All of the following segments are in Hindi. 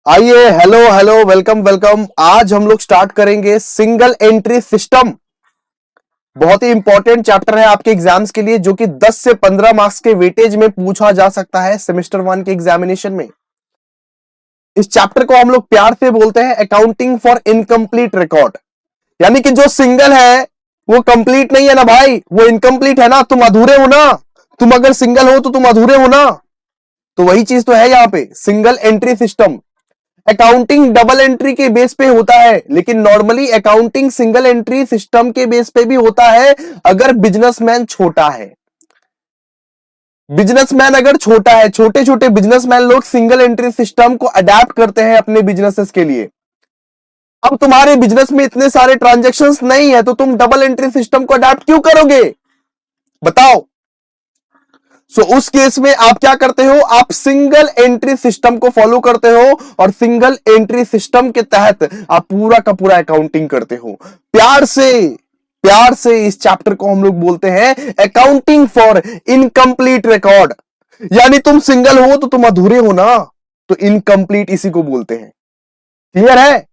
आइए, हेलो हेलो, वेलकम वेलकम। आज हम लोग स्टार्ट करेंगे सिंगल एंट्री सिस्टम। बहुत ही इंपॉर्टेंट चैप्टर है आपके एग्जाम्स के लिए, जो कि 10 से 15 मार्क्स के वेटेज में पूछा जा सकता है सेमेस्टर 1 के एग्जामिनेशन में। इस चैप्टर को हम लोग प्यार से बोलते हैं अकाउंटिंग फॉर इनकम्प्लीट रिकॉर्ड। यानी कि जो सिंगल है वो कंप्लीट नहीं है ना भाई, वो इनकम्प्लीट है ना। तुम अधूरे हो ना। तुम अगर सिंगल हो तो तुम अधूरे हो ना। तो वही चीज तो है यहाँ पे single entry system. Accounting double entry के बेस पे होता है, लेकिन normally accounting single entry system के बेस पे भी होता है अगर बिजनेसमैन छोटा है। बिजनेसमैन अगर छोटा है, छोटे छोटे बिजनेसमैन लोग सिंगल एंट्री सिस्टम को अडेप्ट करते हैं अपने बिजनेसेस के लिए। अब तुम्हारे बिजनेस में इतने सारे ट्रांजैक्शंस नहीं है तो तुम डबल एंट्री सिस्टम को अडेप्ट क्यों करोगे, बताओ। उस केस में आप क्या करते हो, आप सिंगल एंट्री सिस्टम को फॉलो करते हो और सिंगल एंट्री सिस्टम के तहत आप पूरा का पूरा अकाउंटिंग करते हो। प्यार से इस चैप्टर को हम लोग बोलते हैं अकाउंटिंग फॉर इनकम्प्लीट रिकॉर्ड। यानी तुम सिंगल हो तो तुम अधूरे हो ना, तो इनकम्प्लीट इसी को बोलते हैं। क्लियर है।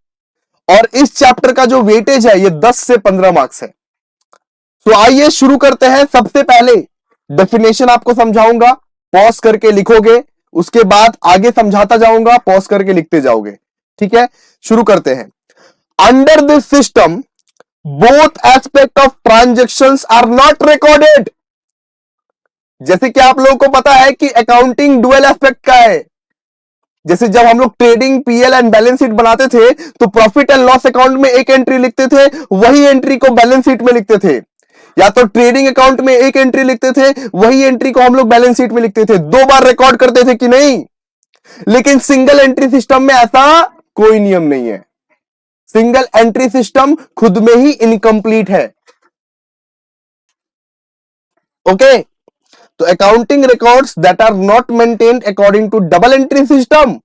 और इस चैप्टर का जो वेटेज है ये 10 से 15 मार्क्स है। तो आइए शुरू करते हैं। सबसे पहले डेफिनेशन आपको समझाऊंगा, पॉज करके लिखोगे, उसके बाद आगे समझाता जाऊंगा, पॉज करके लिखते जाओगे। ठीक है, शुरू करते हैं। Under this system both aspect of transactions are not recorded. जैसे कि आप लोगों को पता है कि अकाउंटिंग डुअल एस्पेक्ट का है। जैसे जब हम लोग trading PL and balance sheet बनाते थे तो प्रॉफिट एंड लॉस अकाउंट में एक एंट्री लिखते थे, वही एंट्री को बैलेंस शीट में लिखते थे। या तो ट्रेडिंग अकाउंट में एक एंट्री लिखते थे, वही एंट्री को हम लोग बैलेंस शीट में लिखते थे। 2 बार रिकॉर्ड करते थे कि नहीं। लेकिन सिंगल एंट्री सिस्टम में ऐसा कोई नियम नहीं है। सिंगल एंट्री सिस्टम खुद में ही इनकम्प्लीट है। ओके, तो accounting records that are not maintained according to double entry system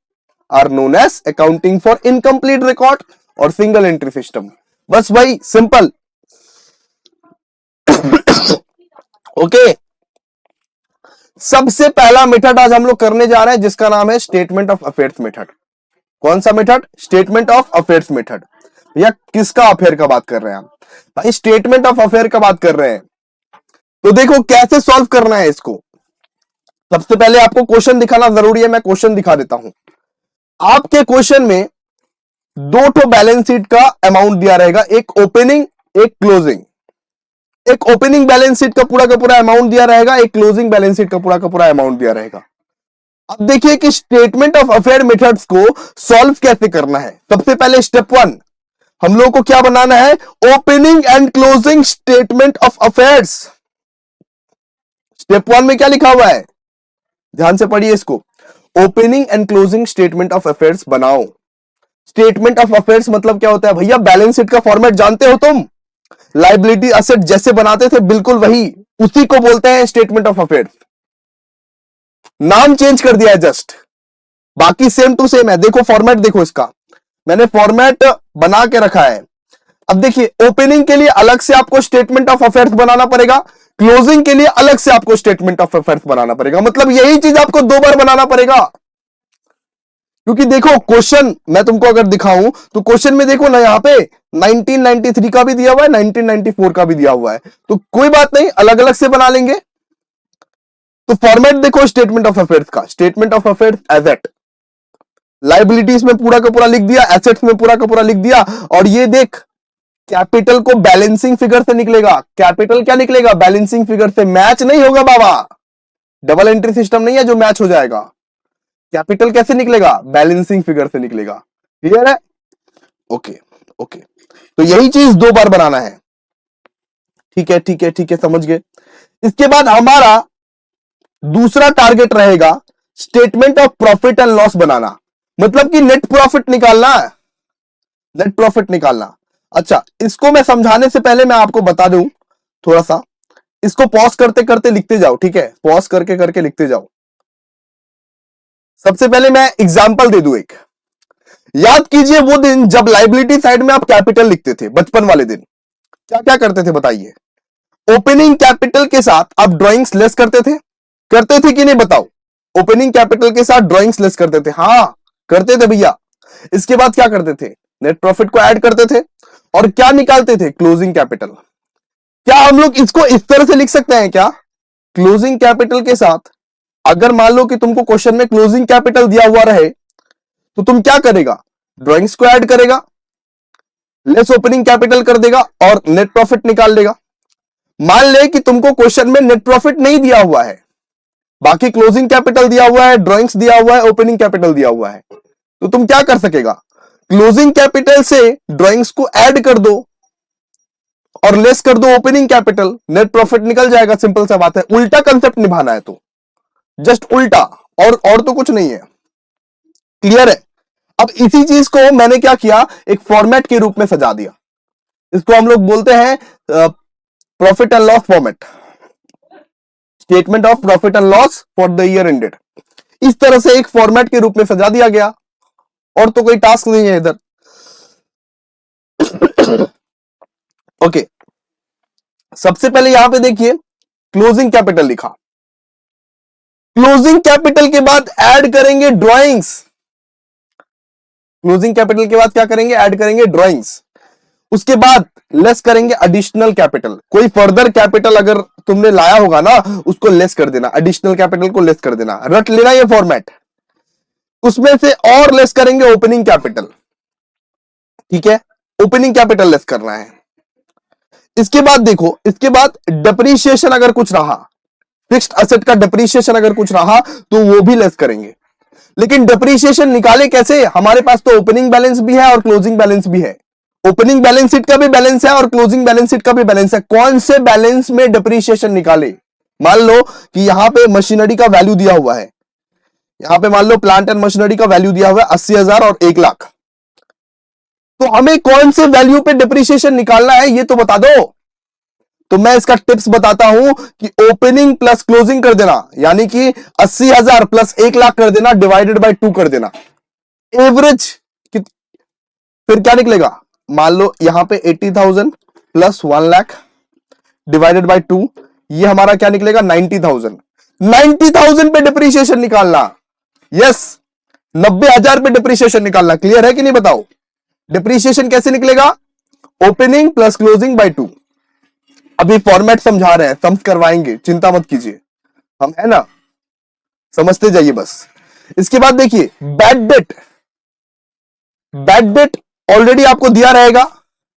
are known as accounting for incomplete record और सिंगल एंट्री सिस्टम। बस वही सिंपल। ओके, सबसे पहला मेथड आज हम लोग करने जा रहे हैं जिसका नाम है स्टेटमेंट ऑफ अफेयर्स मेथड। कौन सा method? Statement of affairs method. भैया किसका अफेयर का बात कर रहे हैं आप? भाई स्टेटमेंट ऑफ अफेयर का बात कर रहे हैं। तो देखो कैसे सॉल्व करना है इसको। सबसे पहले आपको क्वेश्चन दिखाना जरूरी है, मैं क्वेश्चन दिखा देता हूं। आपके क्वेश्चन में 2 ठो बैलेंस शीट का अमाउंट दिया रहेगा, एक ओपनिंग एक क्लोजिंग। एक ओपनिंग बैलेंस शीट का पूरा अमाउंट दिया रहेगा, एक क्लोजिंग बैलेंस शीट का पूरा अमाउंट दिया रहेगा। अब देखिए कि स्टेटमेंट ऑफ अफेयर मेथड्स को सॉल्व कैसे करना है। सबसे पहले स्टेप 1 हम लोग को क्या बनाना है, opening and closing statement of affairs. Step 1 में क्या लिखा हुआ है, ध्यान से पढ़िए इसको। Opening and closing statement of affairs बनाओ। स्टेटमेंट ऑफ अफेयर्स मतलब क्या होता है भैया? बैलेंस शीट का फॉर्मेट जानते हो तुम, लाइबिलिटी असेट जैसे बनाते थे बिल्कुल वही, उसी को बोलते हैं स्टेटमेंट ऑफ अफेयर्स। नाम चेंज कर दिया है जस्ट, बाकी सेम टू सेम है। देखो फॉर्मेट, देखो इसका मैंने फॉर्मेट बना के रखा है। अब देखिए ओपनिंग के लिए अलग से आपको स्टेटमेंट ऑफ अफेयर्स बनाना पड़ेगा, क्लोजिंग के लिए अलग से आपको स्टेटमेंट ऑफ अफेयर्स बनाना पड़ेगा। मतलब यही चीज आपको 2 बार बनाना पड़ेगा। क्योंकि देखो क्वेश्चन मैं तुमको अगर दिखाऊं तो क्वेश्चन में देखो ना, यहां पे 1993 का भी दिया हुआ है, 1994 का भी दिया हुआ है। तो कोई बात नहीं, अलग अलग से बना लेंगे। तो फॉर्मेट देखो स्टेटमेंट ऑफ अफेयर्स का, statement of affairs asset, liabilities में पूरा का पूरा लिख दिया, एसेट्स में पूरा का पूरा लिख दिया। और ये देख कैपिटल को बैलेंसिंग फिगर से निकलेगा। कैपिटल क्या निकलेगा? बैलेंसिंग फिगर से। मैच नहीं होगा बाबा, डबल एंट्री सिस्टम नहीं है जो मैच हो जाएगा। कैपिटल कैसे निकलेगा? बैलेंसिंग फिगर से निकलेगा। क्लियर है? ओके ओके, तो यही चीज 2 बार बनाना है। ठीक है ठीक है ठीक है, समझ गए। इसके बाद हमारा दूसरा टारगेट रहेगा statement of profit and loss बनाना। मतलब कि नेट प्रॉफिट निकालना है, नेट प्रॉफिट निकालना। अच्छा, इसको मैं समझाने से पहले मैं आपको बता दूं थोड़ा सा, इसको पॉज करते करते लिखते जाओ। ठीक है, पॉज करके करके लिखते जाओ। सबसे पहले मैं एग्जांपल दे दूं एक। याद कीजिए वो दिन जब लाइबिलिटी साइड में आप कैपिटल लिखते थे, बचपन वाले दिन। क्या क्या करते थे बताइए? ओपनिंग कैपिटल के साथ आप ड्राइंग्स लेस करते थे कि नहीं बताओ? ओपनिंग कैपिटल के साथ ड्राइंग्स लेस करते थे, हाँ करते थे भैया। इसके बाद क्या करते थे, नेट प्रॉफिट को ऐड करते थे और क्या निकालते थे, क्लोजिंग कैपिटल। क्या हम लोग इसको इस तरह से लिख सकते हैं क्या, क्लोजिंग कैपिटल के साथ अगर मान लो कि तुमको क्वेश्चन में क्लोजिंग कैपिटल दिया हुआ रहे तो तुम क्या करेगा, ड्राइंग्स को ऐड करेगा, लेस ओपनिंग कैपिटल कर देगा और नेट प्रॉफिट निकाल लेगा। मान ले कि तुमको क्वेश्चन में नेट प्रॉफिट नहीं दिया हुआ है, बाकी क्लोजिंग कैपिटल दिया हुआ है, ड्राइंग्स दिया हुआ है, ओपनिंग कैपिटल दिया हुआ है, तो तुम क्या कर सकेगा, क्लोजिंग कैपिटल से ड्राइंग्स को ऐड कर दो और लेस कर दो ओपनिंग कैपिटल, नेट प्रॉफिट निकल जाएगा। सिंपल सा बात है, उल्टा कंसेप्ट निभाना है तो जस्ट उल्टा, और तो कुछ नहीं है। क्लियर है। अब इसी चीज को मैंने क्या किया, एक फॉर्मेट के रूप में सजा दिया। इसको हम लोग बोलते हैं profit and loss format, statement of profit and loss for the year ended. इस तरह से एक फॉर्मेट के रूप में सजा दिया गया, और तो कोई टास्क नहीं है इधर। ओके, सबसे पहले यहां पे देखिए क्लोजिंग कैपिटल लिखा, क्लोजिंग कैपिटल के बाद ऐड करेंगे ड्राइंग्स, क्लोजिंग कैपिटल के बाद क्या करेंगे, ऐड करेंगे ड्राइंग्स। उसके बाद लेस करेंगे एडिशनल कैपिटल, कोई फर्दर कैपिटल अगर तुमने लाया होगा ना उसको लेस कर देना, एडिशनल कैपिटल को लेस कर देना, रट लेना ये फॉर्मेट। उसमें से और लेस करेंगे ओपनिंग कैपिटल, ठीक है, ओपनिंग कैपिटल लेस करना है। इसके बाद देखो, इसके बाद डिप्रीशिएशन अगर कुछ रहा, फिक्स्ड एसेट का डिप्रीशिएशन अगर कुछ रहा तो वो भी लेस करेंगे। लेकिन डिप्रीशिएशन निकाले कैसे, हमारे पास तो ओपनिंग बैलेंस भी है और क्लोजिंग बैलेंस भी है, ओपनिंग बैलेंस शीट का भी बैलेंस है और क्लोजिंग बैलेंस शीट का भी बैलेंस है। कौन से बैलेंस में डिप्रीशिएशन निकाले, मान लो कि यहां पे मशीनरी का वैल्यू दिया हुआ है, यहां पे मान लो प्लांट एंड मशीनरी का वैल्यू दिया हुआ है 80,000 और 1 लाख, तो हमें कौन से वैल्यू पे डिप्रीशिएशन निकालना है ये तो बता दो। तो मैं इसका टिप्स बताता हूं कि ओपनिंग प्लस क्लोजिंग कर देना, यानी कि 80,000 प्लस 1 लाख कर देना, डिवाइडेड बाय 2 कर देना, एवरेज फिर क्या निकलेगा, मान लो यहां पे 80,000 प्लस 1 लाख डिवाइडेड बाय 2, ये हमारा क्या निकलेगा 90,000। 90,000 पे डिप्रीशिएशन निकालना, यस 90,000 पे डिप्रीशिएशन निकालना। क्लियर है कि नहीं बताओ, डिप्रीशिएशन कैसे निकलेगा, ओपनिंग प्लस क्लोजिंग बाय 2। अभी फॉर्मेट समझा रहे हैं, समझ करवाएंगे, चिंता मत कीजिए, हम है ना, समझते जाइए बस। इसके बाद देखिए bad debt, bad debt already आपको दिया रहेगा,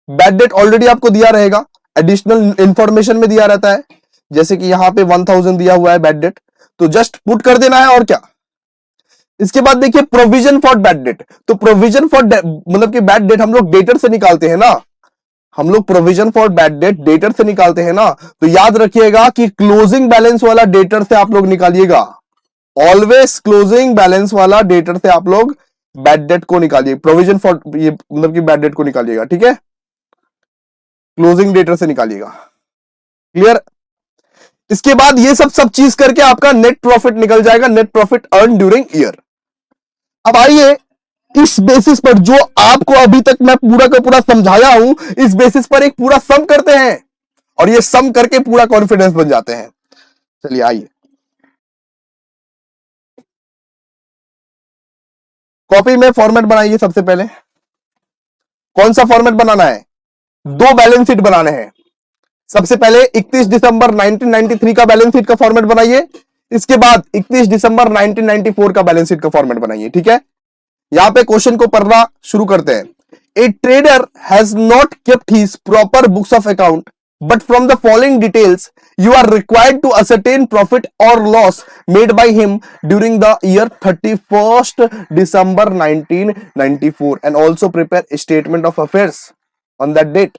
बैड डेट ऑलरेडी आपको दिया रहेगा, एडिशनल इंफॉर्मेशन में दिया रहता है, जैसे कि यहां पे 1000 दिया हुआ है बैड डेट, तो जस्ट पुट कर देना है और क्या। इसके बाद देखिए प्रोविजन फॉर बैड डेट, तो प्रोविजन फॉर मतलब कि बैड डेट हम लोग डेटर से निकालते हैं ना, हम लोग provision for bad debt debtor से निकालते हैं ना, तो याद रखिएगा कि क्लोजिंग बैलेंस वाला डेटर से आप लोग निकालिएगा, ऑलवेज क्लोजिंग बैलेंस वाला डेटर से आप लोग बैड डेट को निकालिए, प्रोविजन फॉर ये मतलब कि बैड डेट को निकालिएगा, ठीक है, क्लोजिंग डेटर से निकालिएगा। क्लियर। इसके बाद ये सब चीज करके आपका नेट प्रॉफिट निकल जाएगा, net profit earn during year. अब आइए इस बेसिस पर जो आपको अभी तक मैं पूरा का पूरा समझाया हूं, इस बेसिस पर एक पूरा सम करते हैं और ये सम करके पूरा कॉन्फिडेंस बन जाते हैं। चलिए आइए, कॉपी में फॉर्मेट बनाइए। सबसे पहले कौन सा फॉर्मेट बनाना है, 2 बैलेंस शीट बनाने हैं। सबसे पहले 31 दिसंबर 1993 का बैलेंस शीट का फॉर्मेट बनाइए, इसके बाद 31 दिसंबर 1994 का बैलेंस शीट का फॉर्मेट बनाइए, ठीक है। यहां पे क्वेश्चन को पढ़ना शुरू करते हैं। ए trader has not kept his proper books of account, but from the following details you are required to ascertain profit or loss made by him during the year 31st December 1994 and also prepare a statement of affairs on that date।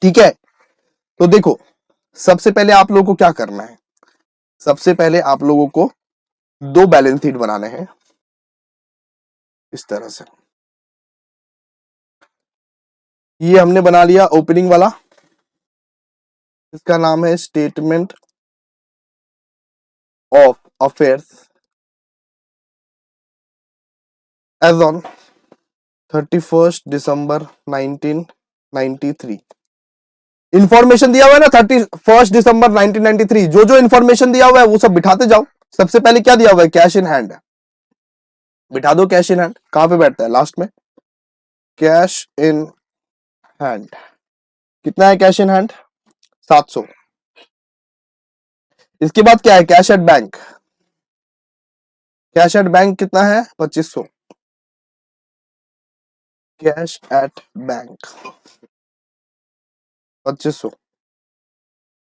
ठीक है, तो देखो सबसे पहले आप लोगों को क्या करना है, सबसे पहले आप लोगों को 2 बैलेंस शीट बनाने हैं इस तरह से। ये हमने बना लिया ओपनिंग वाला, इसका नाम है statement of affairs as on 31 December 1993। Information दिया हुआ है ना 31 दिसंबर 1993, जो जो इंफॉर्मेशन दिया हुआ है वो सब बिठाते जाओ। सबसे पहले क्या दिया हुआ है, कैश इन हैंड, बिठा दो कैश इन हैंड, कहां पे बैठता है लास्ट में, कैश इन हैंड। कितना है कैश इन हैंड, 700। इसके बाद क्या है, cash at bank. Cash at bank कितना है, 2500। Cash at bank 2500।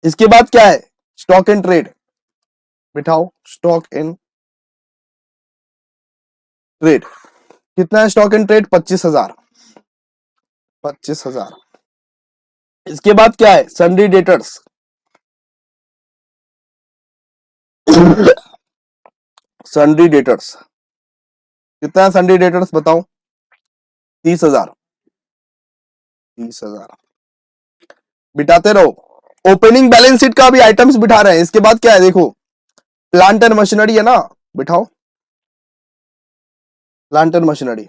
इसके बाद क्या है, स्टॉक इन ट्रेड। बिठाओ स्टॉक इन ट्रेड। कितना है स्टॉक इन ट्रेड, 25,000। 25,000। इसके बाद क्या है, सन्ड्री डेटर्स। सन्ड्री डेटर्स कितना है, सन्ड्री डेटर्स बताओ, 30,000। 30,000 बिठाते रहो। ओपनिंग बैलेंस शीट का भी आइटम्स बिठा रहे हैं। इसके बाद क्या है देखो, प्लांट एंड मशीनरी है ना, बिठाओ plant and machinery.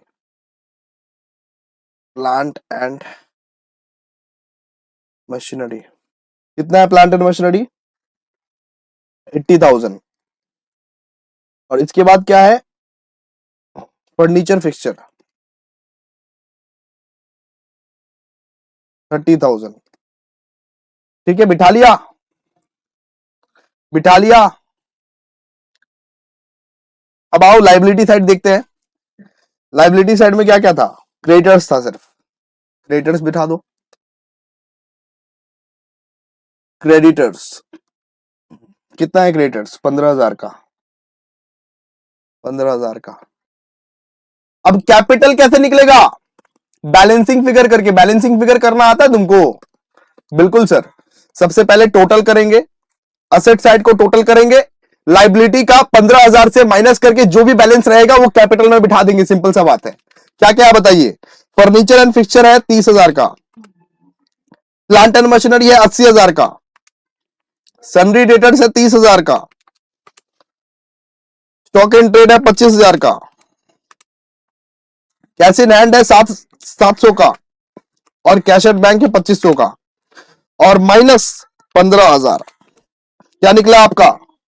Plant and machinery कितना है, प्लांट एंड मशीनरी 80,000। और इसके बाद क्या है, फर्नीचर फिक्सचर 30,000। ठीक है, बिठा लिया, बिठा लिया। अब आओ लाइबिलिटी साइड देखते हैं। लाइबिलिटी साइड में क्या क्या था, क्रेडिटर्स था सिर्फ, क्रेडिटर्स बिठा दो। क्रेडिटर्स कितना है, क्रेडिटर्स 15,000 का, 15,000 का। अब कैपिटल कैसे निकलेगा, बैलेंसिंग फिगर करके। बैलेंसिंग फिगर करना आता है तुमको, बिल्कुल सर। सबसे पहले टोटल करेंगे, असेट साइड को टोटल करेंगे, लाइबिलिटी का 15,000 से माइनस करके जो भी बैलेंस रहेगा वो कैपिटल में बिठा देंगे। सिंपल सा बात है। क्या क्या है बताइए, फर्नीचर एंड फिक्सचर है 30,000 का, प्लांट एंड मशीनरी है 80,000 का, सन्ड्री डेटर्स है 30,000 का, स्टॉक इन ट्रेड है 25,000 का, कैश इन हैंड है 700 का, और कैश एट बैंक है 2500 का, और माइनस 15,000। क्या निकला आपका,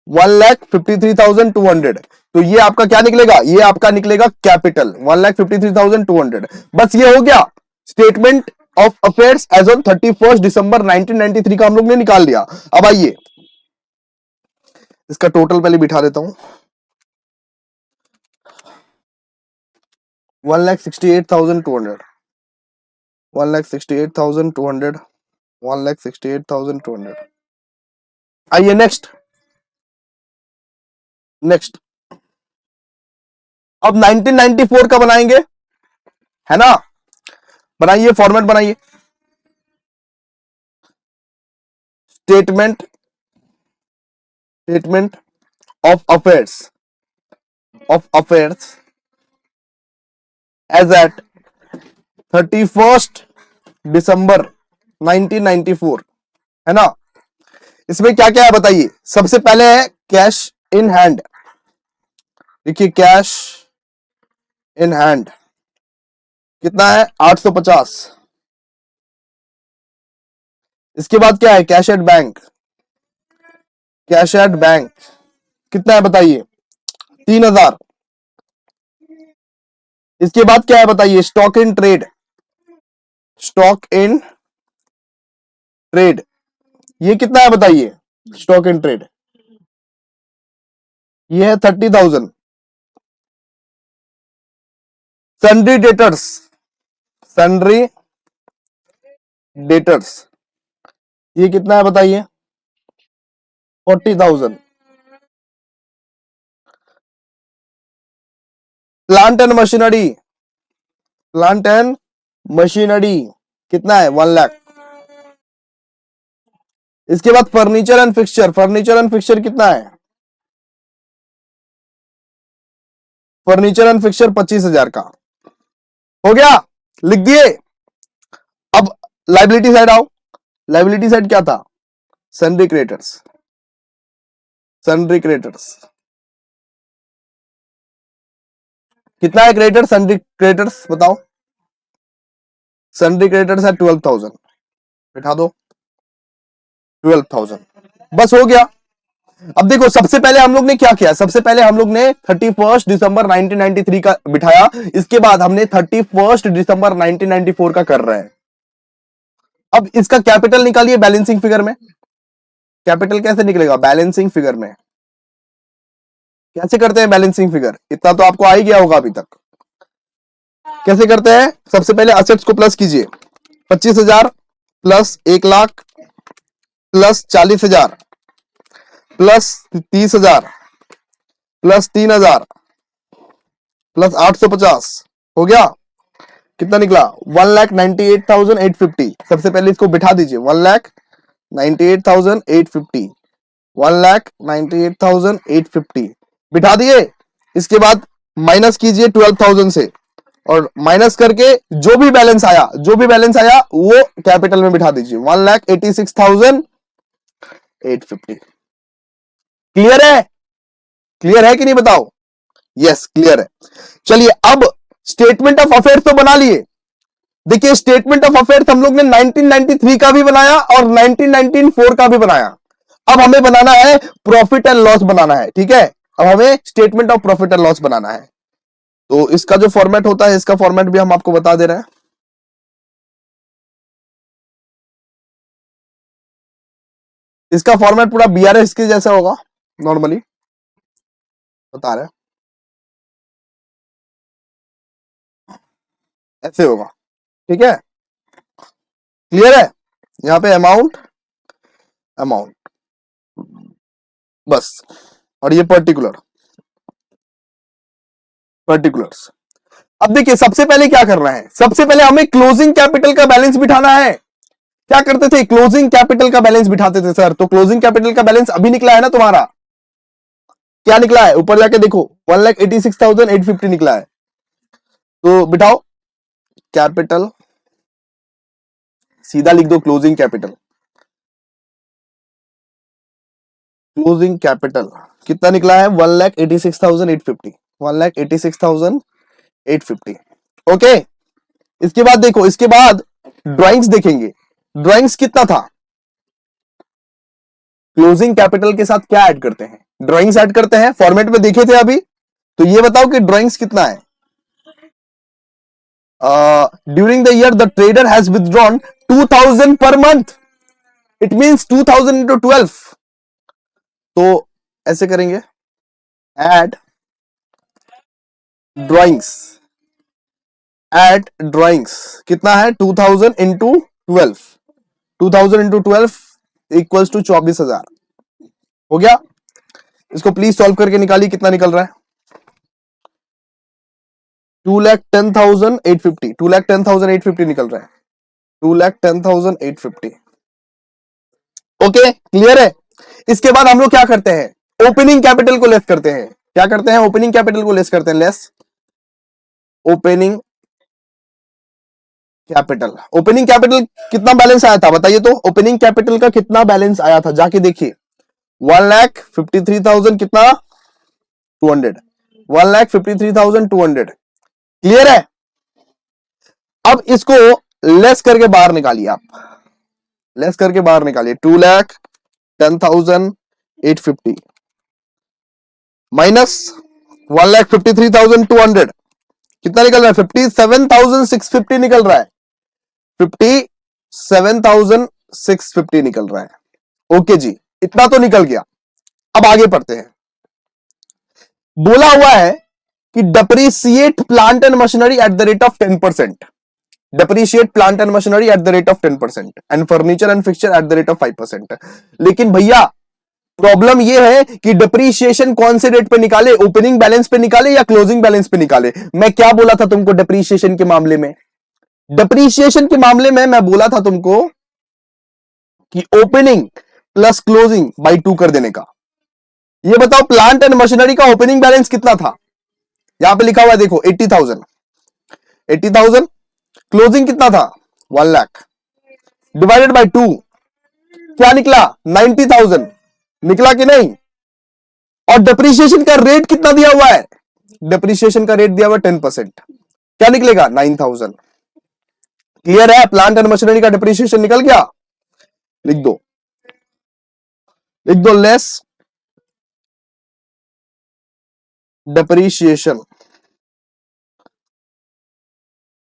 1,53,200। तो ये आपका क्या निकलेगा, ये आपका निकलेगा कैपिटल 1,53,200। बस ये हो गया statement of affairs as on 31 दिसंबर 1993 का हम लोग ने निकाल लिया। अब आइए इसका टोटल पहले बिठा देता हूं, 1,68,200, 1,68,200, 1,68,200। आइए नेक्स्ट, नेक्स्ट। अब 1994 का बनाएंगे, है ना, बनाइए फॉर्मेट बनाइए। Statement, statement of affairs, of affairs as at 31 दिसंबर 1994, है ना। इसमें क्या क्या है बताइए। सबसे पहले है कैश इन हैंड। देखिए कैश इन हैंड कितना है, 850। इसके बाद क्या है, cash at bank. Cash at bank कितना है बताइए, 3,000। इसके बाद क्या है बताइए, stock in trade. Stock in trade ये कितना है बताइए, स्टॉक इन ट्रेड ये है 30,000। सन्ड्री डेटर्स, सन्ड्री डेटर्स ये कितना है बताइए, 40,000। Plant and machinery, plant and machinery कितना है, 1,00,000। इसके बाद furniture and fixture, furniture and fixture कितना है, फर्नीचर एंड फिक्सचर 25,000 का। हो गया, लिख दिए। अब लाइबिलिटी साइड आओ। लाइबिलिटी साइड क्या था, सन्ड्री क्रेडिटर्स, सन्ड्री क्रेडिटर्स कितना है, क्रेडिटर सन्ड्री क्रेडिटर्स बताओ। सन्ड्री क्रेडिटर्स है 12,000, बिठा दो 12,000। बस हो गया। अब देखो, सबसे पहले हम लोग ने क्या किया, सबसे पहले हम लोग ने 31 दिसंबर 1993 का बिठाया, इसके बाद हमने 31 दिसंबर 1994 का कर रहे हैं। अब इसका कैपिटल निकालिए बैलेंसिंग फिगर में। कैपिटल कैसे निकलेगा बैलेंसिंग फिगर में? कैसे करते हैं बैलेंसिंग फिगर? इतना तो आपको आ ही गया होगा अभी तक। कैसे करते हैं? सबसे पहले असेट्स को प्लस कीजिए, 25,000 plus 1,00,000 plus 40,000 plus 30,000 plus 3,000 plus 850 हो गया। कितना निकला? 1,98,850। सबसे पहले इसको बिठा दीजिए, 1,98,850, 1,98,850 बिठा दिए। इसके बाद माइनस कीजिए 12,000 से, और माइनस करके जो भी बैलेंस आया वो कैपिटल में बिठा दीजिए, 1,86,850। क्लियर है? क्लियर है कि नहीं बताओ? यस क्लियर है। चलिए अब स्टेटमेंट ऑफ अफेयर्स तो बना लिए। देखिए स्टेटमेंट ऑफ अफेयर्स हम लोग ने 1993 का भी बनाया और 1994 का भी बनाया। अब हमें बनाना है प्रॉफिट एंड लॉस बनाना है, ठीक है। अब हमें statement of profit and loss बनाना है, तो इसका जो फॉर्मेट होता है, इसका फॉर्मेट भी हम आपको बता दे रहे हैं। इसका फॉर्मेट पूरा बीआरएस के जैसा होगा, नॉर्मली बता रहे हैं, ऐसे होगा, ठीक है। क्लियर है? यहां पे अमाउंट अमाउंट बस, और ये पर्टिकुलर्स। अब देखिए सबसे पहले क्या करना है, सबसे पहले हमें क्लोजिंग कैपिटल का बैलेंस बिठाना है। क्या करते थे? क्लोजिंग कैपिटल का बैलेंस बिठाते थे सर। तो क्लोजिंग कैपिटल का बैलेंस अभी निकला है ना तुम्हारा, क्या निकला है? ऊपर जाके देखो, 1,86,850 निकला है। तो बिठाओ कैपिटल, सीधा लिख दो क्लोजिंग कैपिटल। क्लोजिंग कैपिटल कितना निकला है? 1,86,850, 1,86,850। ओके, इसके बाद देखो, इसके बाद ड्राइंग्स देखेंगे। ड्राइंग्स कितना था? क्लोजिंग कैपिटल के साथ क्या ऐड करते हैं? ड्राइंग्स ऐड करते हैं, फॉर्मेट में देखे थे अभी। तो ये बताओ कि ड्राइंग्स कितना है? During the year the trader has withdrawn 2,000 per month, it means 2,000 into 12। तो ऐसे करेंगे, ऐड ड्राइंग्स, ऐड ड्राइंग्स कितना है? 2,000 इंटू 12, 2,000 इंटू 12 इक्वल्स टू 24,000। हो गया? इसको प्लीज सॉल्व करके निकालिए, कितना निकल रहा है? 2,10,850, 2,10,850 निकल रहा है, 2,10,850। ओके, क्लियर है? इसके बाद हम लोग क्या करते हैं? ओपनिंग कैपिटल को लेस करते हैं। क्या करते हैं? ओपनिंग कैपिटल को लेस करते हैं, less opening capital. Opening capital कितना बैलेंस आया था बताइए तो? ओपनिंग कैपिटल का कितना बैलेंस आया था जाके देखिए। 1,53,000 कितना? 200, 1,53,200। क्लियर है? अब इसको लेस करके बाहर निकालिए, आप लेस करके बाहर निकालिए। 2,10,850 माइनस 1,53,200 कितना निकल रहा है? 57,650 निकल रहा है, 57,650 निकल रहा है। ओके जी, इतना तो निकल गया। अब आगे पढ़ते हैं। बोला हुआ है कि depreciate plant and machinery at the rate of 10%, depreciate plant and machinery at the rate of 10% and furniture and fixture at the rate of 5%। लेकिन भैया प्रॉब्लम यह है कि डेप्रीशिएशन कौन से रेट पे निकाले? ओपनिंग बैलेंस पे निकाले या क्लोजिंग बैलेंस पे निकाले? मैं क्या बोला था तुमको डेप्रीशिएशन के मामले में? डेप्रीशिएशन के मामले में मैं बोला था तुमको कि ओपनिंग प्लस क्लोजिंग बाई 2 कर देने का। ये बताओ प्लांट एंड मशीनरी का ओपनिंग बैलेंस कितना था? यहां पे लिखा हुआ है देखो, 80,000, 80,000। क्लोजिंग कितना था? 1 लाख डिवाइडेड बाई 2, क्या निकला? 90,000 निकला कि नहीं? और डेप्रीशिएशन का रेट कितना दिया हुआ है? डेप्रीशिएशन का रेट दिया हुआ 10%, क्या निकलेगा? 9,000। क्लियर है? प्लांट एंड मशीनरी का डेप्रीशिएशन निकल गया। लिख दो लेस डेप्रीशिएशन,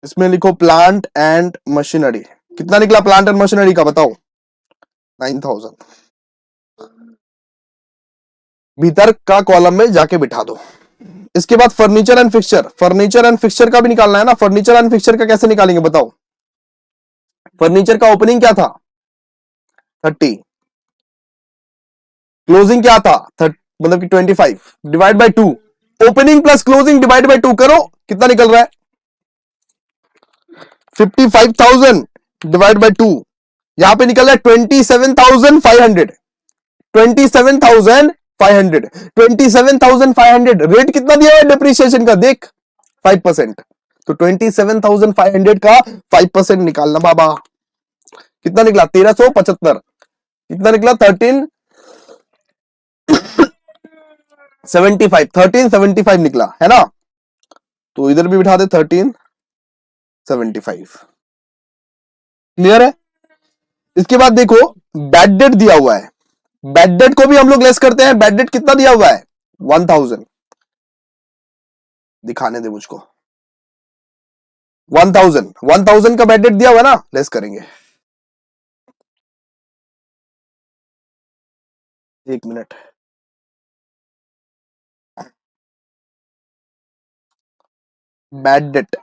इसमें लिखो प्लांट एंड मशीनरी। कितना निकला प्लांट एंड मशीनरी का बताओ? 9000। भीतर का कॉलम में जाके बिठा दो। इसके बाद furniture and fixture, furniture and fixture का भी निकालना है ना। फर्नीचर एंड फिक्सचर का कैसे निकालेंगे बताओ? फर्नीचर का ओपनिंग क्या था? 30, क्लोजिंग क्या था? मतलब कि 25 divide by 2। Opening plus closing divide by 2 करो, कितना निकल रहा है? 55,000 डिवाइड बाय 2, यहां पे निकल रहा है 27,500। 27,500, 27,500 रेट कितना दिया है डिप्रिसिएशन का? देख 5%, तो 27,500 का 5% निकालना बाबा। कितना निकला? 1375। कितना निकला? 1375 निकला है ना। तो इधर भी बिठा दे 1375। क्लियर है? इसके बाद देखो बैड डेट दिया हुआ है, बैड डेट को भी हम लोग लेस करते हैं। बैड डेट कितना दिया हुआ है? 1000। दिखाने दे मुझको। 1000 का बैड डेट दिया हुआ है ना, लेस करेंगे। एक मिनट, बैड डेट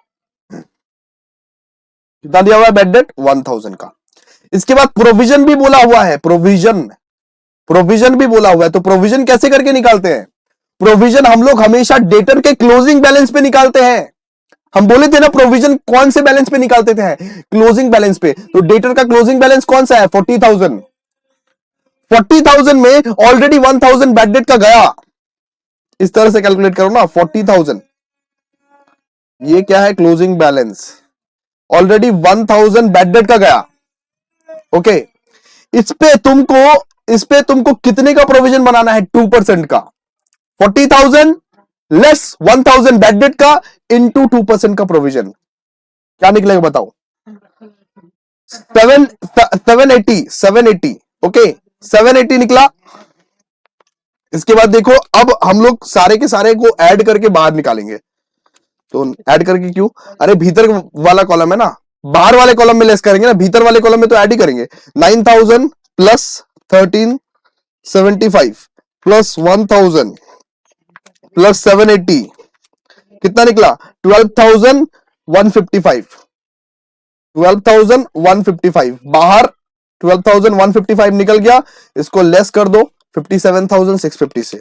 कितना दिया हुआ है? बैड डेट 1000 का। इसके बाद प्रोविजन भी बोला हुआ है, प्रोविजन, प्रोविजन भी बोला हुआ है। तो प्रोविजन कैसे करके निकालते हैं? प्रोविजन हम लोग हमेशा डेटर के क्लोजिंग बैलेंस पे निकालते हैं। हम बोले थे ना प्रोविजन कौन से बैलेंस पे निकालते थे? क्लोजिंग बैलेंस पे। तो डेटर का क्लोजिंग बैलेंस कौन सा है? 40,000। 40,000 में ऑलरेडी 1000 बैड डेट का गया। इस तरह से कैलकुलेट करो ना, 40,000 ये क्या है? Closing balance. Already 1000 bad debt का गया। ओके, इस पे तुमको कितने का प्रोविजन बनाना है? 2% का। 40,000 लेस 1000 बैड डेट का इंटू 2% का प्रोविजन, क्या निकलेगा बताओ? 780। ओके, 780 निकला। इसके बाद देखो, अब हम लोग सारे के सारे को ऐड करके बाहर निकालेंगे। तो ऐड करके क्यों? अरे भीतर वाला कॉलम है ना, बाहर वाले कॉलम में लेस करेंगे ना, भीतर वाले कॉलम में तो ऐड ही करेंगे। 9000 प्लस 1375 प्लस 1000 प्लस 780 कितना निकला? 12,155। 12,155 बाहर 12,155 निकल गया। इसको लेस कर दो 57,650 से।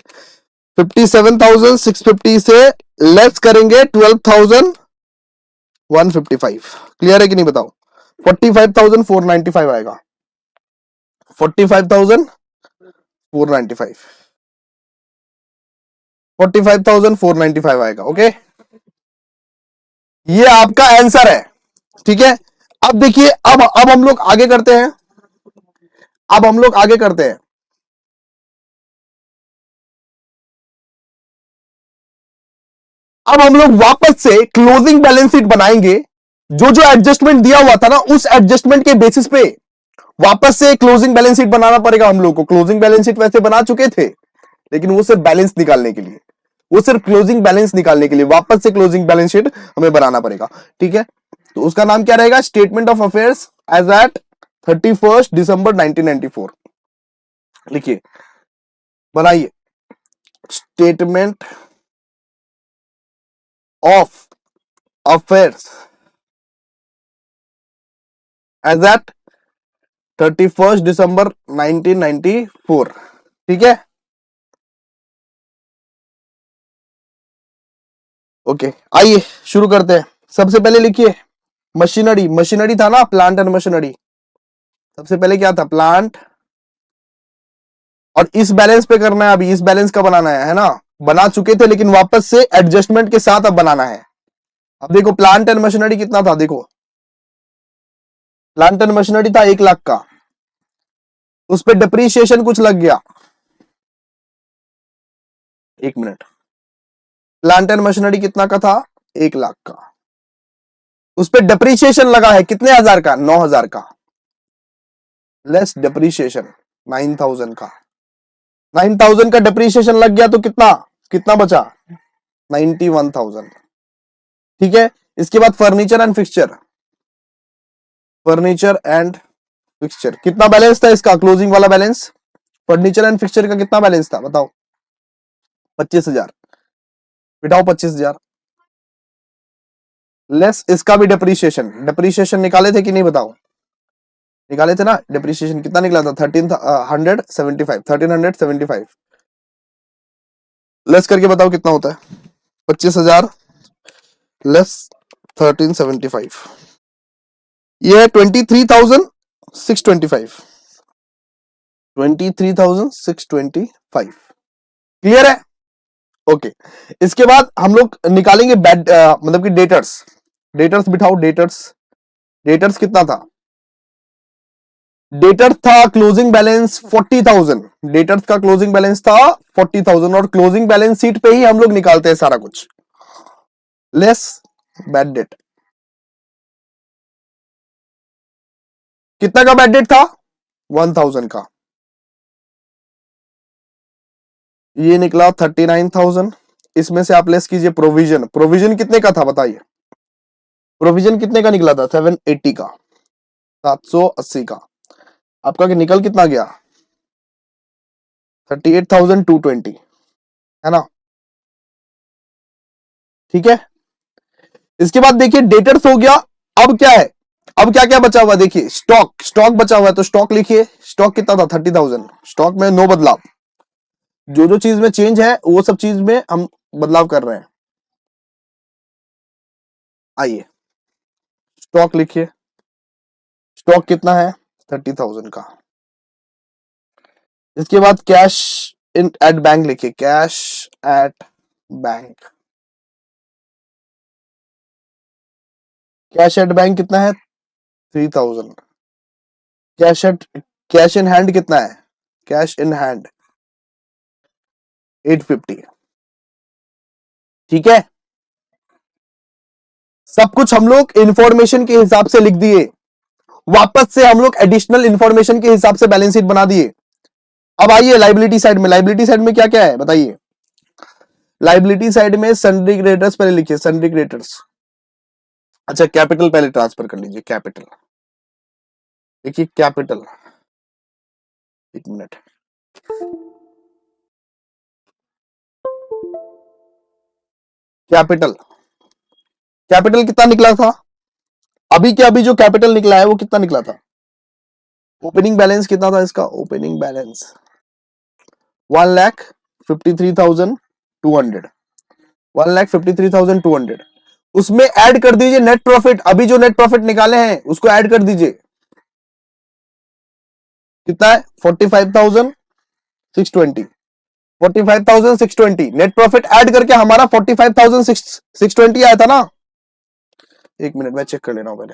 57,650 से लेस करेंगे 12,155। क्लियर है कि नहीं बताओ? 45,495 आएगा। 45,495 45,495 आएगा। ओके, ये आपका आंसर है। ठीक है, अब देखिए, अब हम लोग आगे करते हैं। अब हम लोग आगे करते हैं। अब हम लोग वापस से क्लोजिंग बैलेंस शीट बनाएंगे। जो जो एडजस्टमेंट दिया हुआ था ना, उस एडजस्टमेंट के बेसिस पे वापस से क्लोजिंग बैलेंस शीट बनाना पड़ेगा हम लोग को। क्लोजिंग बैलेंस शीट वैसे बना चुके थे, लेकिन वो सिर्फ बैलेंस निकालने के लिए, वो सिर्फ क्लोजिंग बैलेंस निकालने के लिए वापस से क्लोजिंग बैलेंस शीट हमें बनाना पड़ेगा। ठीक है, तो उसका नाम क्या रहेगा? Statement of affairs as at 31 दिसंबर 1994। लिखिए, बनाइए, statement of affairs as at 31 दिसंबर 1994। ठीक है, ओके, आइए शुरू करते हैं। सबसे पहले लिखिए मशीनरी। मशीनरी था ना, प्लांट एंड मशीनरी। सबसे पहले क्या था? प्लांट। और इस बैलेंस पे करना है, अभी इस बैलेंस का बनाना है ना। बना चुके थे, लेकिन वापस से एडजस्टमेंट के साथ अब बनाना है। अब देखो प्लांट एंड मशीनरी कितना था? देखो प्लांट एंड मशीनरी था 1 लाख का, उस पर डिप्रीशिएशन कुछ लग गया। एक मिनट, प्लांट एंड मशीनरी कितना का था? 1 लाख का। उस पर डिप्रीशिएशन लगा है कितने हजार का? 9,000 का। लेस डिप्रीशिएशन 9,000 का। 9,000 का डिप्रीशिएशन लग गया तो कितना कितना बचा? 91,000। ठीक है, इसके बाद furniture and fixture, furniture and fixture कितना बैलेंस था इसका, क्लोजिंग वाला बैलेंस फर्नीचर एंड फिक्सचर का कितना बैलेंस था बताओ, 25,000। बिठाओ 25,000 लेस इसका भी डिप्रीशिएशन, डिप्रीशिएशन निकाले थे कि नहीं बताओ, निकाले थे ना, डिप्रीशिएशन कितना निकला था, 1375, 1375 लेस करके बताओ कितना होता है, 25,000 लेस 1375, ये है 23,625, 23,625। क्लियर है? ओके, इसके बाद हम लोग निकालेंगे बैड मतलब कि डेटर्स, डेटर्स बिठाओ, डेटर्स, डेटर्स कितना था, डेटर था क्लोजिंग बैलेंस 40,000, डेटर्स का क्लोजिंग बैलेंस था 40,000 और क्लोजिंग बैलेंस शीट पे ही हम लोग निकालते हैं सारा कुछ, लेस बैड डेट। कितना का बैड डेट था, 1,000 का, ये निकला 39,000। इसमें से आप लेस कीजिए प्रोविजन, प्रोविजन कितने का था बताइए, प्रोविजन कितने का निकला था, 780 का, 780 का, आपका निकल कितना गया, 38,220, है ना? ठीक है, इसके बाद देखिए डेटर्स हो गया। अब क्या है, अब क्या क्या बचा हुआ देखिए, स्टॉक, स्टॉक बचा हुआ है तो स्टॉक लिखिए, स्टॉक कितना था, 30,000, स्टॉक में नो बदलाव, जो जो चीज में चेंज है वो सब चीज में हम बदलाव कर रहे हैं। आइए स्टॉक लिखिए, स्टॉक कितना है, 30,000 का। इसके बाद कैश इन एट बैंक लिखिए, cash at bank, cash at bank कितना है, 3,000। कैश इन हैंड कितना है, कैश इन हैंड 850। ठीक है, सब कुछ हम लोग इंफॉर्मेशन के हिसाब से लिख दिए, वापस से हम लोग एडिशनल इंफॉर्मेशन के हिसाब से बैलेंस शीट बना दिए। अब आइए लाइबिलिटी साइड में, लाइबिलिटी साइड में क्या क्या है बताइए, लाइबिलिटी साइड में सन्ड्री क्रेडिटर्स पहले लिखिए, सन्ड्री क्रेडिटर्स, अच्छा कैपिटल पहले ट्रांसफर कर लीजिए, कैपिटल देखिए, कैपिटल, एक मिनट, कैपिटल, कैपिटल कितना निकला था, अभी के अभी जो कैपिटल निकला है वो कितना निकला था, ओपनिंग बैलेंस कितना था इसका, ओपनिंग बैलेंस 1,53,200, 1,53,200, उसमें ऐड कर दीजिए नेट प्रॉफिट, अभी जो नेट प्रॉफिट निकाले हैं उसको ऐड कर दीजिए, कितना है, 45,620, 45,620 नेट प्रॉफिट ऐड करके हमारा 45,620 आया था ना, एक मिनट मैं चेक कर ले रहा हूं पहले,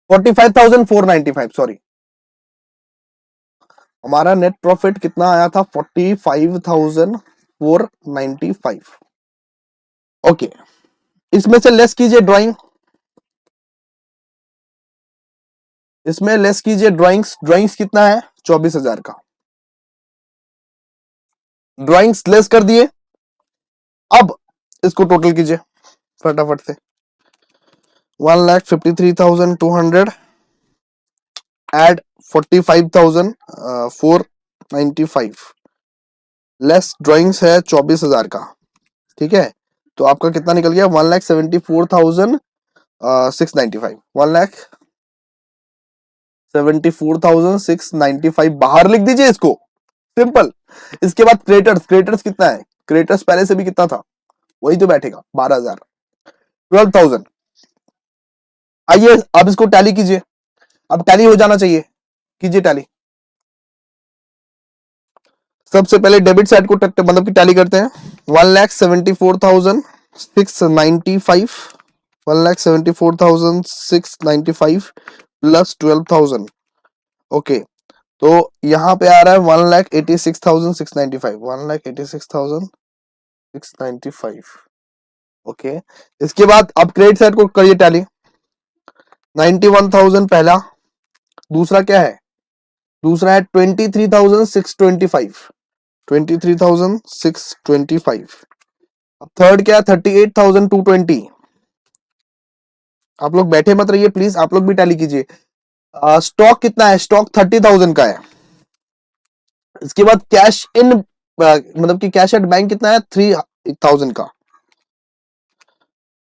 45,495, सॉरी, हमारा नेट प्रॉफिट कितना आया था, 45,495। ओके, इसमें से लेस कीजिए ड्राइंग, इसमें लेस कीजिए ड्राइंग्स, ड्राइंग्स कितना है, 24,000 का, ड्राइंग्स लेस कर दिए। अब इसको टोटल कीजिए फटाफट से, 1,53,200 एड 45,495 लेस ड्राइंग्स है 24,000 का, ठीक है, तो आपका कितना निकल गया, 1,74,695, 1,74,695 बाहर लिख दीजिए इसको, सिंपल। इसके बाद क्रेटर्स, क्रेटर्स कितना है, क्रेटर्स पहले से भी कितना था, वही तो बैठेगा 12,000, 12,000। आइए अब इसको टैली कीजिए, अब टैली हो जाना चाहिए, कीजिए टैली। सबसे पहले डेबिट साइड को मतलब कि टैली करते हैं, 1,74,695, 1,74,695 प्लस 12,000, ओके, तो यहां पे आ रहा है 1,86,695, 1,86,695, ओके। इसके बाद अब क्रेडिट साइड को करिए टैली, 91,000 पहला, दूसरा क्या है, दूसरा है 23,625, 23,625। अब थर्ड क्या है? 38,220। आप लोग बैठे मत रहिए प्लीज, आप लोग भी टैली कीजिए। स्टॉक कितना है? स्टॉक 30,000 का है। इसके बाद कैश इन मतलब कि कैश एट बैंक कितना है? 3,000 का।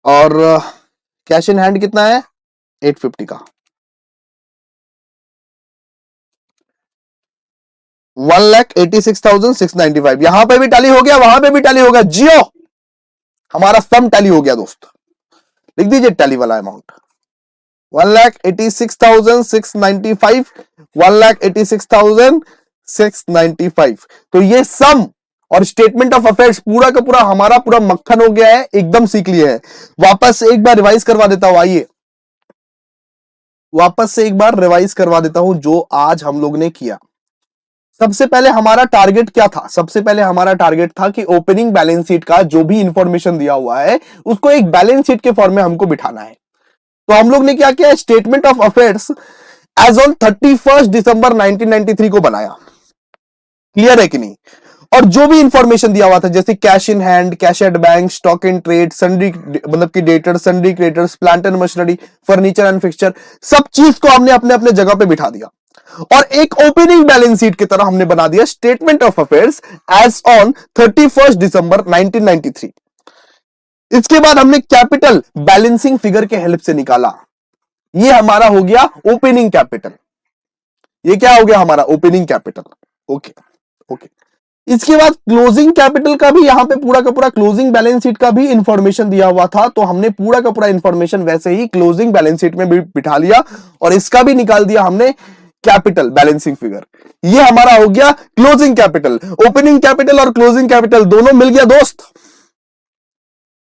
और कैश इन हैंड कितना है? 850 का। 1,86,695। यहां पे भी टैली हो गया, वहां पे भी टैली हो गया। जियो, हमारा सम टैली हो गया दोस्त। लिख दीजिए टैली वाला अमाउंट। 1,86,695, 1,86,695। तो ये सम और स्टेटमेंट ऑफ अफेयर्स पूरा का पूरा हमारा पूरा मक्खन हो गया है, एकदम सीख लिए हैं। वापस से एक बार रिवाइज करवा देता हूं, आइए वापस से एक बार रिवाइज करवा देता हूं जो आज हम लोग ने किया। सबसे पहले हमारा टारगेट क्या था? सबसे पहले हमारा टारगेट था कि ओपनिंग बैलेंस शीट का जो भी इंफॉर्मेशन दिया हुआ है उसको एक बैलेंस शीट के फॉर्म में हमको बिठाना है। तो हम लोग ने क्या किया? Statement of affairs as on 31 दिसंबर 1993 को बनाया। क्लियर है कि नहीं? और जो भी इंफॉर्मेशन दिया हुआ था जैसे cash in hand, cash at bank, stock in trade, sundry मतलब कि debtor, sundry creditors, plant and machinery, furniture and fixture, सब चीज को हमने अपने अपने जगह पे बिठा दिया और एक ओपनिंग बैलेंस शीट की तरह हमने बना दिया statement of affairs as on 31 दिसंबर 1993। इसके बाद हमने कैपिटल बैलेंसिंग फिगर के हेल्प से निकाला। ये हमारा हो गया ओपनिंग कैपिटल। ये क्या हो गया? हमारा ओपनिंग कैपिटल। Okay okay. इसके बाद क्लोजिंग कैपिटल का भी यहां पे पूरा का पूरा क्लोजिंग बैलेंस शीट का भी इंफॉर्मेशन दिया हुआ था, तो हमने पूरा का पूरा इंफॉर्मेशन वैसे ही क्लोजिंग बैलेंस शीट में भी बिठा लिया और इसका भी निकाल दिया हमने कैपिटल बैलेंसिंग फिगर। ये हमारा हो गया क्लोजिंग कैपिटल। ओपनिंग कैपिटल और क्लोजिंग कैपिटल दोनों मिल गया दोस्त।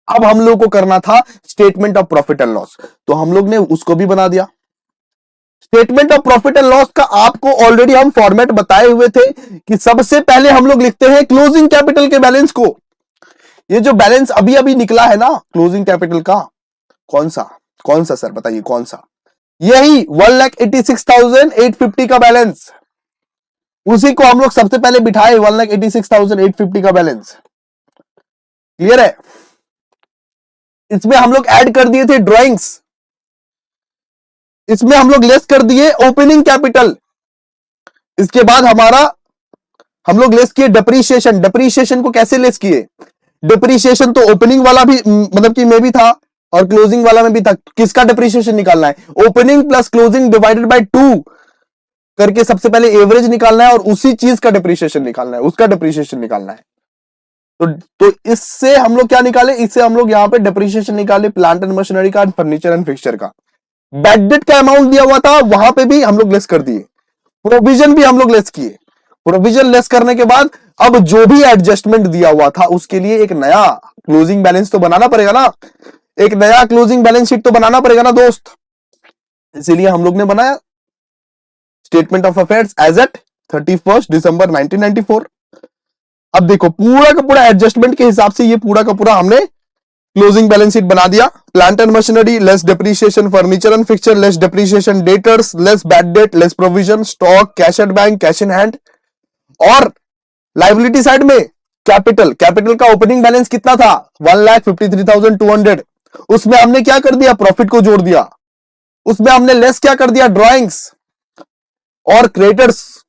अब हम लोग को करना था statement of profit and loss, तो हम लोग ने उसको भी बना दिया। Statement of profit and loss का आपको ऑलरेडी हम फॉर्मेट बताए हुए थे कि सबसे पहले हम लोग लिखते हैं क्लोजिंग कैपिटल के बैलेंस को। ये जो बैलेंस अभी अभी निकला है ना क्लोजिंग कैपिटल का, कौन सा सर बताइए कौन सा? यही 1,86,850 का बैलेंस, उसी को हम लोग सबसे पहले बिठाए 1,86,850 का बैलेंस। क्लियर है? इसमें हम लोग ऐड कर दिए थे ड्राइंग्स, इसमें हम लोग लेस कर दिए ओपनिंग कैपिटल। इसके बाद हम लोग लेस किए डेप्रीशिएशन। डेप्रीशिएशन को कैसे लेस किए? डेप्रीशिएशन तो ओपनिंग वाला भी मतलब कि में भी था और क्लोजिंग वाला में भी था। किसका डेप्रीशिएशन निकालना है? Opening plus closing divided by 2 करके सबसे पहले एवरेज निकालना है और उसी चीज का डेप्रीशिएशन निकालना है, उसका डेप्रीशिएशन निकालना है। तो इससे हम लोग क्या निकाले? इससे हम लोग यहां पे डेप्रीशिएशन निकाले प्लांट एंड मशीनरी का, फर्नीचर एंड फिक्सचर का। बैड डेट का अमाउंट दिया हुआ था वहां पे भी हम लोग लेस कर दिए। प्रोविजन भी हम लोग लेस किए। प्रोविजन लेस करने के बाद अब जो भी एडजस्टमेंट दिया हुआ था उसके लिए एक नया क्लोजिंग बैलेंस तो बनाना पड़ेगा ना, एक नया क्लोजिंग बैलेंस शीट तो बनाना पड़ेगा ना दोस्त। इसीलिए हम लोग ने बनाया statement of affairs as at 31 दिसंबर 1994। अब देखो पूरा का पूरा एडजस्टमेंट के हिसाब से ये पूरा का पूरा हमने क्लोजिंग बैलेंस शीट बना दिया। Plant and machinery less depreciation, furniture and fixture less depreciation, debtors less bad debt less provision, stock, cash at bank, cash in hand. और लायबिलिटी साइड में कैपिटल का ओपनिंग बैलेंस कितना था? 1,53,200। उसमें हमने क्या कर दिया? प्रॉफिट को जोड़ दिया। उसमें हमने लेस क्या कर दिया? ड्रॉइंग्स और क्रेडिटर्स।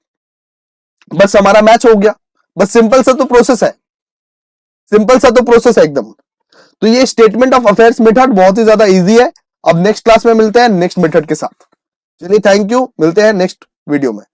बस हमारा मैच हो गया। बस सिंपल सा तो प्रोसेस है, एकदम। तो ये स्टेटमेंट ऑफ अफेयर्स मेथड बहुत ही ज्यादा इजी है। अब नेक्स्ट क्लास में मिलते हैं नेक्स्ट मेथड के साथ। चलिए थैंक यू, मिलते हैं नेक्स्ट वीडियो में।